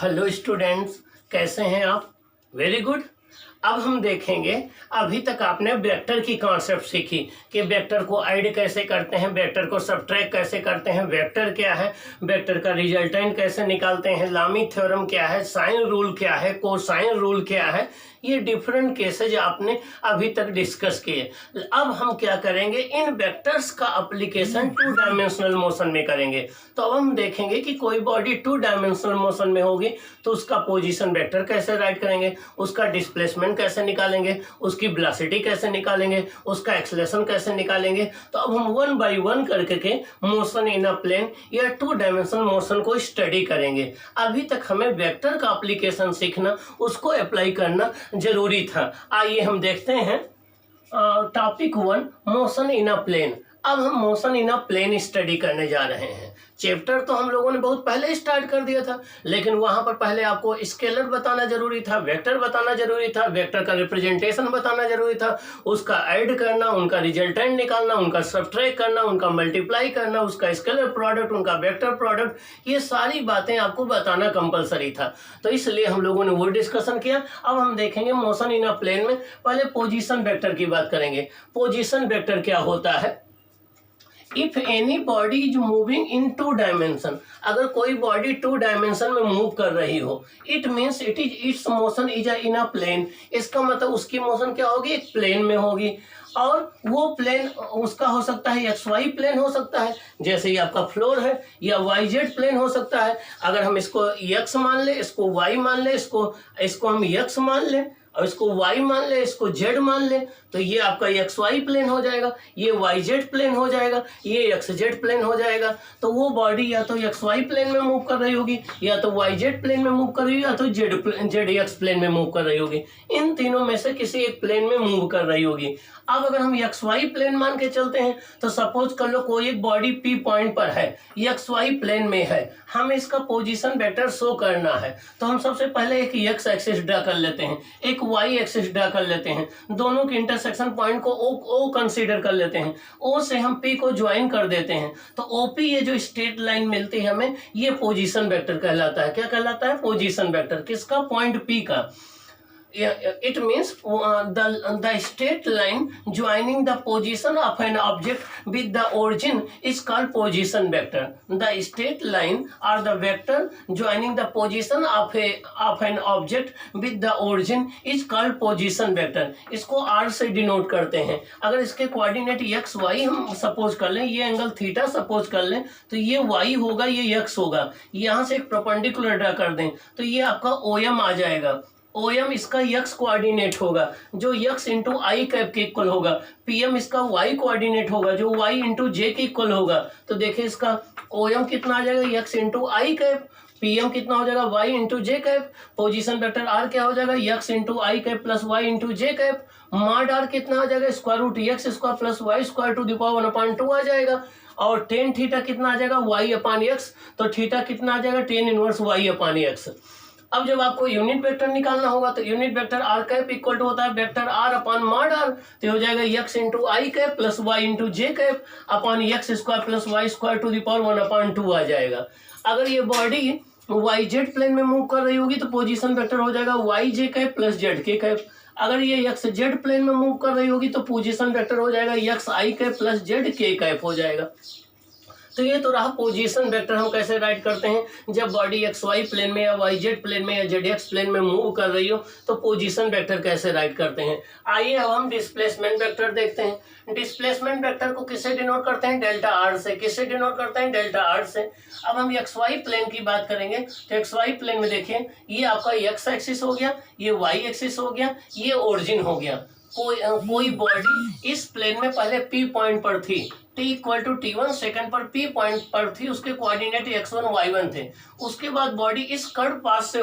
Hello students, कैसे हैं आप? Very good. अब हम देखेंगे, अभी तक आपने वेक्टर की कॉन्सेप्ट सीखी कि वेक्टर को ऐड कैसे करते हैं, वेक्टर को सबट्रैक्ट कैसे करते हैं, वेक्टर क्या है, वेक्टर का रिजल्टेंट कैसे निकालते हैं, लामी थ्योरम क्या है, साइन रूल क्या है, कोसाइन रूल क्या है। ये डिफरेंट केसेज आपने अभी तक डिस्कस किए। अब हम क्या करेंगे, इन वेक्टर्स का एप्लीकेशन टू डायमेंशनल मोशन में करेंगे। तो अब हम देखेंगे कि कोई बॉडी टू डायमेंशनल मोशन में होगी तो उसका पोजीशन वेक्टर कैसे राइट करेंगे, उसका डिस्प्लेसमेंट कैसे निकालेंगे, उसकी वेलोसिटी कैसे निकालेंगे, उसका एक्सेलरेशन कैसे निकालेंगे। तो अब हम वन बाय वन करके मोशन इन अ प्लेन या टू डायमेंशनल मोशन को स्टडी करेंगे। अभी तक हमें वेक्टर का एप्लीकेशन सीखना, उसको अप्लाई करना जरूरी था। आइए हम देखते हैं topic 1, motion in a plane. अब हम motion in a plane study करने जा रहे हैं। चैप्टर तो हम लोगों ने बहुत पहले स्टार्ट कर दिया था, लेकिन वहां पर पहले आपको स्केलर बताना जरूरी था, वेक्टर बताना जरूरी था, वेक्टर का रिप्रेजेंटेशन बताना जरूरी था, उसका ऐड करना, उनका रिजल्टेंट निकालना, उनका सबट्रैक्ट करना, उनका मल्टीप्लाई करना, उसका स्केलर प्रोडक्ट, उनका वेक्टर प्रोडक्ट, ये सारी बातें आपको बताना कंपलसरी था। तो इसलिए हम लोगों ने वो डिस्कशन किया। अब हम देखेंगे मोशन इन अ प्लेन में पहले पोजीशन वेक्टर की बात करेंगे। पोजीशन वेक्टर क्या होता है? If any body is moving in two dimension, अगर कोई बॉडी टू डायमेंशन में मूव कर रही हो, it means its motion is in a plane. इसका मतलब उसकी मोशन क्या होगी, एक प्लेन में होगी। और वो प्लेन उसका हो सकता है एक्स वाई प्लेन हो सकता है, जैसे ही आपका फ्लोर है, या वाई जेड प्लेन हो सकता है। अगर हम इसको एक्स मान ले, इसको वाई मान ले, इसको हम एक्स मान ले और इसको y मान ले, इसको z मान ले, तो ये आपका एक्स वाई प्लेन हो जाएगा, ये वाई जेड प्लेन हो जाएगा, ये एक्स जेड प्लेन हो जाएगा। तो वो बॉडी या तो एक्स वाई प्लेन में मूव कर रही होगी, या तो वाई जेड प्लेन में मूव कर रही होगी, या तो जेड एक्स प्लेन में मूव कर रही होगी। इन तीनों में से किसी एक प्लेन में मूव कर रही होगी। अब अगर हम एक्स वाई प्लेन मान के चलते हैं, तो सपोज कर लो कोई एक बॉडी पी पॉइंट पर है, एक्स वाई प्लेन में है, हमें इसका पोजीशन वेक्टर शो करना है। तो हम सबसे पहले एक एक्स एक्सिस ड्रा कर लेते हैं, एक वाई एक्सिस ड्रा कर लेते हैं, दोनों के इंटरसेक्शन पॉइंट को ओ कंसीडर कर लेते हैं, ओ से हम पी को ज्वाइन कर देते हैं। तो ओपी ये जो स्ट्रेट लाइन मिलती है हमें, ये पोजीशन वेक्टर कहलाता है। क्या कहलाता है? Position vector. किसका? पॉइंट पी का। It means the straight line joining the position of an object with the origin is called position vector. The straight line or the vector joining the position of an object with the origin is called position vector. इसको R से denote करते हैं। अगर इसके coordinate x y हम suppose कर लें, ये एंगल थीटा सपोज कर लें, तो ये y होगा, ये x होगा। यहाँ से एक परपेंडिकुलर ड्रा कर दें तो ये आपका OM आ जाएगा। OM इसका x कोऑर्डिनेट होगा जो x इंटू आई कैप के इक्वल होगा। PM इसका y कोऑर्डिनेट होगा जो y इंटू जे के इक्वल होगा। तो देखिए इसका OM कितना आ जाएगा, x इंटू आई कैप। PM कितना हो जाएगा, y इंटू जे कैप। पोजीशन वेक्टर R क्या हो जाएगा, x इंटू आई कैप प्लस y इंटू जे कैप। मॉड R कितना आ जाएगा, square root x square plus y square to the power 1/2 आ जाएगा। और टेन थीटा कितना आ जाएगा, y अपान x। तो थीटा कितना आ जाएगा, tan inverse y upon x। अब जब आपको यूनिट वेक्टर निकालना होगा तो unit vector R cap equal to होता है vector R upon mod R. तो हो जाएगा x into I cap plus y into J cap upon x square plus y square to the power 1/2 आ जाएगा। अगर ये बॉडी वाई जेड प्लेन में मूव कर रही होगी तो पोजीशन वेक्टर हो जाएगा y j cap plus z k cap. अगर ये एक्स जेड प्लेन में मूव कर रही होगी तो पोजीशन वेक्टर हो जाएगा एक्स आई cap plus z k cap हो जाएगा। तो ये तो रहा पोजीशन वेक्टर। हम कैसे राइट करते हैं, जब बॉडी एक्स वाई प्लेन में या वाई जेड प्लेन में या जेड एक्स प्लेन में मूव कर रही हो तो पोजीशन वेक्टर कैसे राइट करते हैं। आइए अब हम डिस्प्लेसमेंट वेक्टर देखते हैं। डिस्प्लेसमेंट वेक्टर को किससे डिनोट करते हैं, डेल्टा आर से। किससे डिनोट करते हैं, डेल्टा आर से। अब हम एक्स वाई प्लेन की बात करेंगे तो एक्स वाई प्लेन में देखिए ये आपका एक्स एक्सिस हो गया, ये वाई एक्सिस हो गया, ये ओरिजिन हो गया। कोई बॉडी इस प्लेन में पहले पी पॉइंट पर थी, t equal to t1 second पर p पॉइंट पर थी, उसके कोऑर्डिनेट x1 y1 थे। उसके बाद बॉडी इस कर्व पाथ से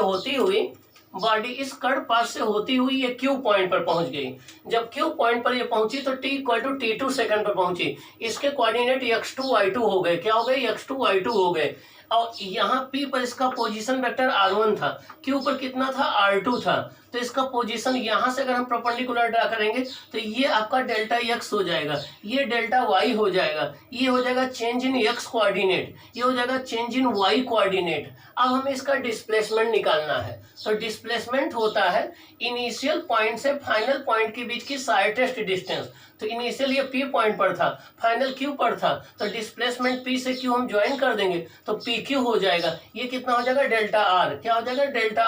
होती हुई ये q पॉइंट पर पहुंच गई। जब q पॉइंट पर ये पहुंची तो t equal to t2 second पर पहुंची। इसके कोऑर्डिनेट x2 y2 हो गए। क्या हो गए, x2 y2 हो गए। और यहाँ P पर इसका पोजीशन वेक्टर R1 था, Q पर कितना था, R2 था, तो इसका पोजीशन यहाँ से अगर हम परपेंडिकुलर ड्रा करेंगे तो ये आपका डेल्टा एक्स हो जाएगा, ये डेल्टा वाई हो जाएगा, ये हो जाएगा चेंज इन एक्स कोऑर्डिनेट, ये हो जाएगा चेंज इन वाई कोऑर्डिनेट। अब हमें इसका डिस्प्लेसमेंट निकालना है, तो डिस्प्लेसमेंट होता है इनिशियल पॉइंट से फाइनल पॉइंट के बीच की शार्टेस्ट डिस्टेंस। तो इनिशियल ये P पॉइंट पर था, फाइनल Q पर था, तो डिस्प्लेसमेंट P से Q हम ज्वाइन कर देंगे तो PQ हो जाएगा। ये कितना हो जाएगा, डेल्टा R, क्या हो जाएगा, डेल्टा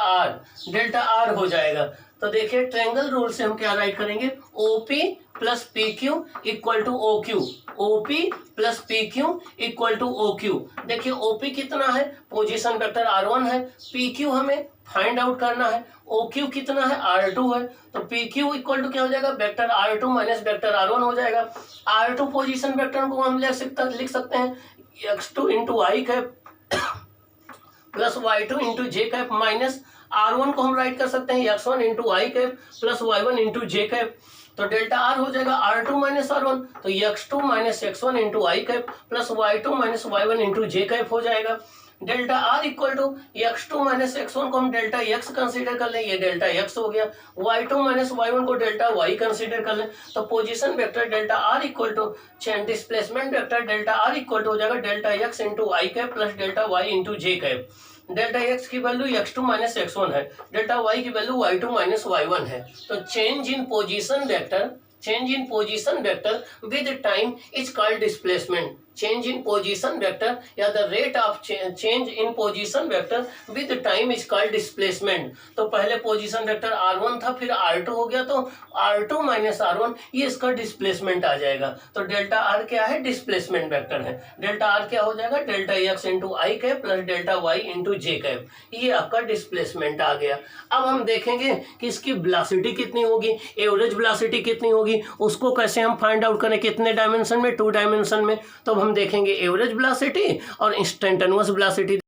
R हो जाएगा। तो देखिए ट्रायंगल रूल से हम क्या राइट करेंगे, OP plus PQ equal to OQ, OP plus PQ equal to OQ। देखिए OP कितना है, पोजीशन वेक्टर R1 है, PQ हमें फाइंड आउट करना है, OQ कितना है, R2 है, तो PQ इक्वल टू क्या हो जाएगा, vector R2 minus vector R1 हो जाएगा। R2 पोजीशन वेक्टर को हम लिख सकते हैं x2 इंटू आई कैप प्लस y2 इंटू जे कैप माइनस R1 को हम राइट कर सकते हैं x1 इंटू आई कैप प्लस y1 इंटू जे कैप। तो डेल्टा R हो जाएगा R2 माइनस R1, तो x2 माइनस x1 इंटू आई cap plus y2 minus y1 into जे cap हो जाएगा। Delta R equal to x2 minus x1 को हम डेल्टा x कंसीडर कर लें, ये डेल्टा x हो गया, y2 माइनस y1 को डेल्टा y कंसीडर कर लें, तो position vector delta R equal to displacement vector delta R equal to हो जाएगा डेल्टा x इंटू आई cap plus delta y into जे कैप। डेल्टा x की value x2 minus x1 है, delta y की value y2 minus y1 है। तो change in position vector with time is called displacement. Change in position vector या the rate of change in position vector with time is called displacement. तो पहले position vector R1 था, फिर R2 हो गया, तो R2 माइनस R1 ये इसका डिस्प्लेसमेंट आ जाएगा। तो डेल्टा R क्या है, डिस्प्लेसमेंट वेक्टर है। डेल्टा R क्या हो जाएगा, डेल्टा x इंटू आई cap plus delta y into जे कैप, ये आपका डिस्प्लेसमेंट आ गया। अब हम देखेंगे कि इसकी वेलोसिटी कितनी होगी, एवरेज वेलोसिटी कितनी होगी, उसको कैसे हम फाइंड आउट करें, कितने डायमेंशन में, 2 डायमेंशन में। तो हम देखेंगे एवरेज वेलोसिटी और इंस्टेंटेनियस वेलोसिटी।